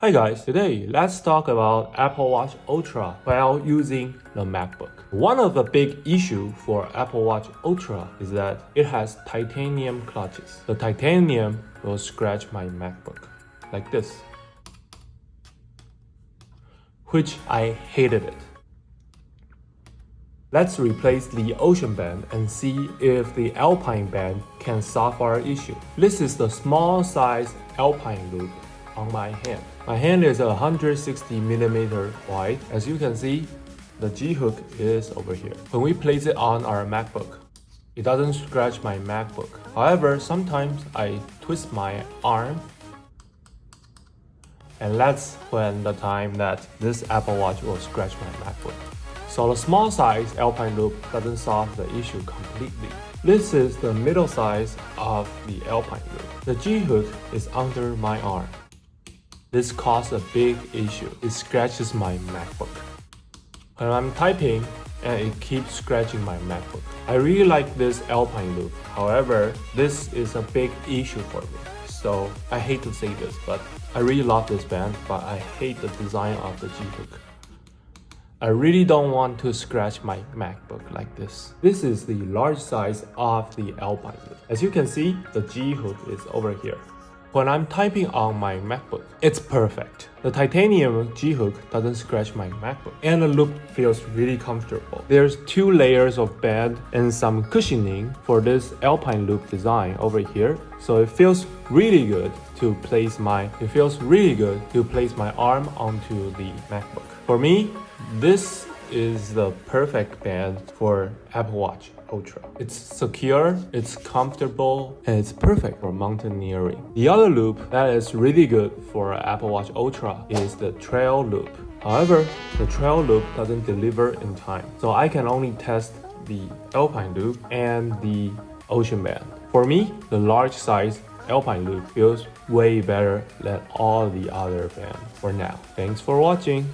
Hi guys, today let's talk about Apple Watch Ultra while using the MacBook. One of the big issues for Apple Watch Ultra is that it has titanium clutches. The titanium will scratch my MacBook like this, which I hated it. Let's replace the Ocean band and see if the Alpine band can solve our issue. This is the small size Alpine loop on my hand. My hand is 160mm wide. As you can see, the G-hook is over here. When we place it on our MacBook, it doesn't scratch my MacBook. However, sometimes I twist my arm, and that's when the time that this Apple Watch will scratch my MacBook. So the small size Alpine loop doesn't solve the issue completely. This is the middle size of the Alpine loop. The G-hook is under my arm. This caused a big issue. It scratches my MacBook. When I'm typing and it keeps scratching my MacBook. I really like this Alpine loop. However, this is a big issue for me. So I hate to say this, but I really love this band, but I hate the design of the G-hook. I really don't want to scratch my MacBook like this. This is the large size of the Alpine loop. As you can see, the G-hook is over here. When I'm typing on my MacBook, it's perfect. The titanium G-hook doesn't scratch my MacBook, and the loop feels really comfortable. There's 2 layers of band and some cushioning for this Alpine loop design over here, so it feels really good to place my arm onto the MacBook. For me, this is the perfect band for Apple Watch Ultra. It's secure, it's comfortable, and it's perfect for mountaineering. The other loop that is really good for Apple Watch Ultra is the trail loop. However, the trail loop doesn't deliver in time, so I can only test the Alpine loop and the Ocean band. For me, the large size Alpine loop feels way better than all the other bands for now. Thanks for watching.